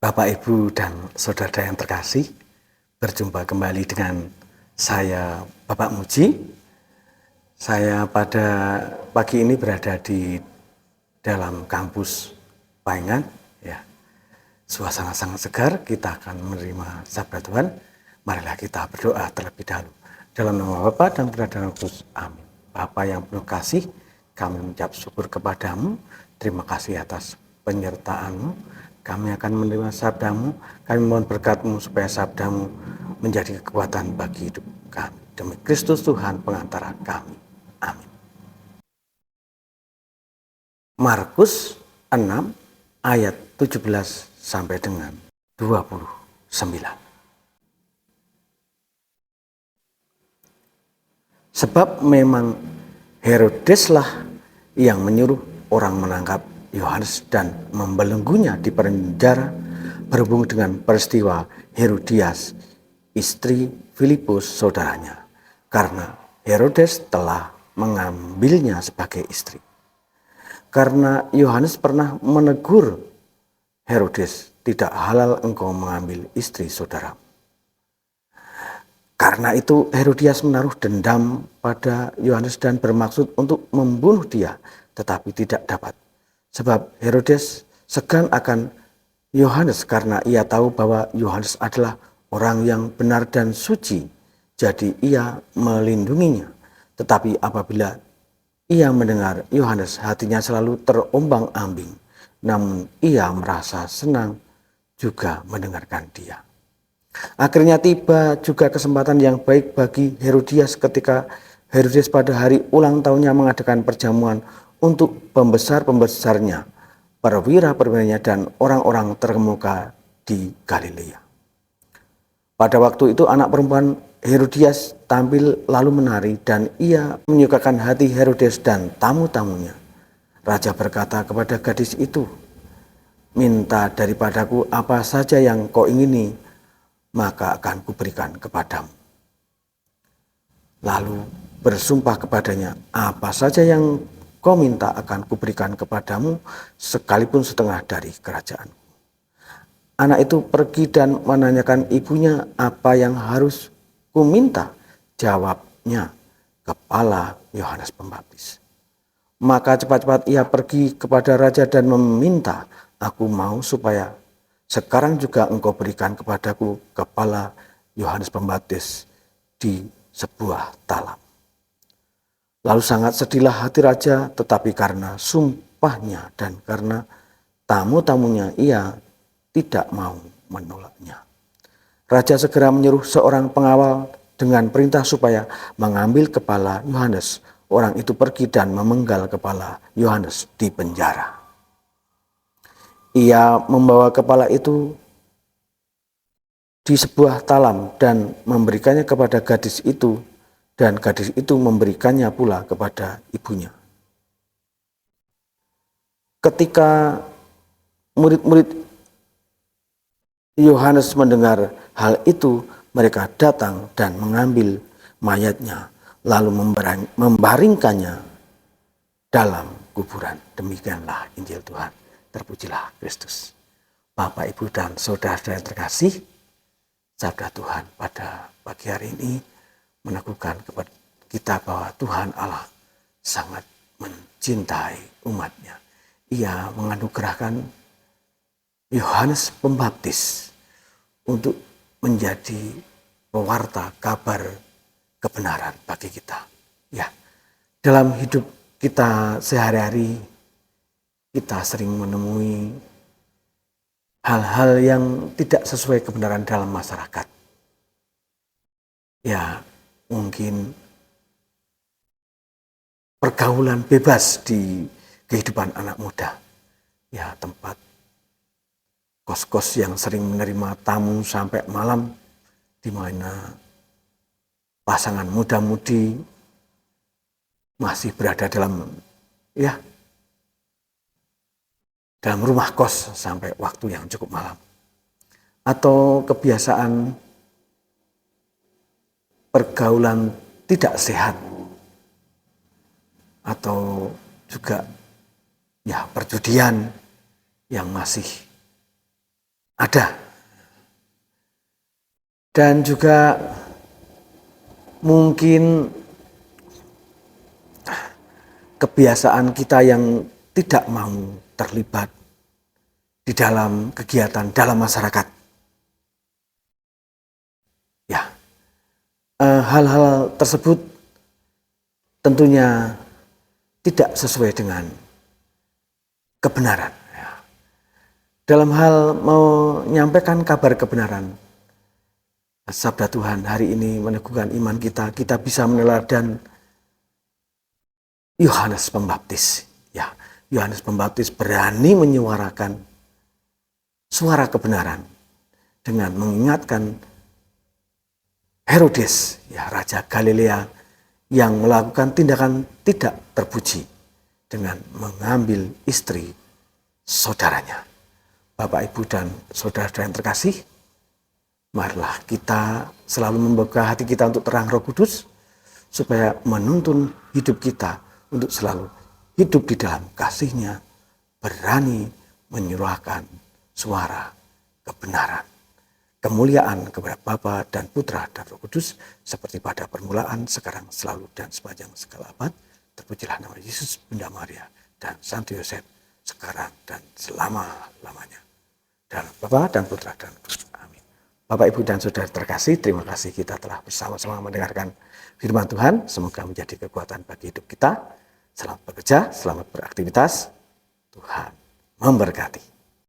Bapak, Ibu, dan saudara yang terkasih, berjumpa kembali dengan saya, Bapak Muji. Saya pada pagi ini berada di dalam kampus Payengan. Ya, suasana sangat segar, kita akan menerima sabda Tuhan. Marilah kita berdoa terlebih dahulu. Dalam nama Bapa dan Putra dan Roh Kudus. Amin. Bapa yang penuh kasih, kami mengucap syukur kepadamu. Terima kasih atas penyertaan-Mu. Kami akan menerima sabdamu, kami mohon berkat-Mu supaya sabdamu menjadi kekuatan bagi hidup kami. Demi Kristus Tuhan pengantara kami. Amin. Markus 6 ayat 17 sampai dengan 29. Sebab memang Herodeslah yang menyuruh orang menangkap Yohanes dan membelenggunya di penjara berhubung dengan peristiwa Herodias, istri Filipus saudaranya, karena Herodes telah mengambilnya sebagai istri. Karena Yohanes pernah menegur Herodes, tidak halal engkau mengambil istri saudara. Karena itu Herodias menaruh dendam pada Yohanes dan bermaksud untuk membunuh dia, tetapi tidak dapat. Sebab Herodes segan akan Yohanes karena ia tahu bahwa Yohanes adalah orang yang benar dan suci, jadi ia melindunginya. Tetapi apabila ia mendengar Yohanes, hatinya selalu terombang-ambing, namun ia merasa senang juga mendengarkan dia. Akhirnya tiba juga kesempatan yang baik bagi Herodias ketika Herodes pada hari ulang tahunnya mengadakan perjamuan untuk pembesar-pembesarnya, perwira-perwiranya, dan orang-orang terkemuka di Galilea. Pada waktu itu anak perempuan Herodias tampil lalu menari dan ia menyukakan hati Herodes dan tamu-tamunya. Raja berkata kepada gadis itu, "Minta daripadaku apa saja yang kau ingini, maka akan kuberikan kepadamu." Lalu bersumpah kepadanya, "Apa saja yang kau minta akan kuberikan kepadamu, sekalipun setengah dari kerajaan." Anak itu pergi dan menanyakan ibunya, "Apa yang harus kuminta?" Jawabnya, "Kepala Yohanes Pembaptis." Maka cepat-cepat ia pergi kepada raja dan meminta, "Aku mau supaya sekarang juga engkau berikan kepadaku kepala Yohanes Pembaptis di sebuah talam." Lalu sangat sedihlah hati raja, tetapi karena sumpahnya dan karena tamu-tamunya ia tidak mau menolaknya. Raja segera menyuruh seorang pengawal dengan perintah supaya mengambil kepala Yohanes. Orang itu pergi dan memenggal kepala Yohanes di penjara. Ia membawa kepala itu di sebuah talam dan memberikannya kepada gadis itu, dan gadis itu memberikannya pula kepada ibunya. Ketika murid-murid Yohanes mendengar hal itu, mereka datang dan mengambil mayatnya, lalu membaringkannya dalam kuburan. Demikianlah Injil Tuhan. Terpujilah Kristus. Bapak, Ibu, dan saudara-saudara yang terkasih, sabda Tuhan pada pagi hari ini meneguhkan kepada kita bahwa Tuhan Allah sangat mencintai umatnya. Ia menganugerahkan Yohanes Pembaptis untuk menjadi pewarta kabar kebenaran bagi kita. Ya, dalam hidup kita sehari-hari kita sering menemui hal-hal yang tidak sesuai kebenaran dalam masyarakat. Ya, mungkin pergaulan bebas di kehidupan anak muda. Ya, tempat kos-kos yang sering menerima tamu sampai malam, di mana pasangan muda-mudi masih berada dalam rumah kos sampai waktu yang cukup malam. Atau kebiasaan pergaulan tidak sehat, atau juga perjudian yang masih ada. Dan juga mungkin kebiasaan kita yang tidak mau terlibat di dalam kegiatan dalam masyarakat. Ya, hal-hal tersebut tentunya tidak sesuai dengan kebenaran. Ya. Dalam hal menyampaikan kabar kebenaran, sabda Tuhan hari ini meneguhkan iman kita. Kita bisa meneladani Yohanes Pembaptis. Ya, Yohanes Pembaptis berani menyuarakan suara kebenaran dengan mengingatkan Herodes, ya, Raja Galilea yang melakukan tindakan tidak terpuji dengan mengambil istri saudaranya. Bapak, Ibu, dan saudara-saudara yang terkasih, marilah kita selalu membuka hati kita untuk terang Roh Kudus, supaya menuntun hidup kita untuk selalu hidup di dalam kasih-Nya, berani menyuarakan suara kebenaran. Kemuliaan kepada Bapa dan Putra dan Roh Kudus, seperti pada permulaan, sekarang, selalu, dan sepanjang segala abad. Terpujilah nama Yesus, Bunda Maria, dan Santo Yosef, sekarang dan selama-lamanya. Dan Bapa dan Putra dan Roh Kudus. Amin. Bapak, Ibu, dan saudara terkasih, terima kasih kita telah bersama-sama mendengarkan firman Tuhan. Semoga menjadi kekuatan bagi hidup kita. Selamat bekerja, selamat beraktivitas. Tuhan memberkati.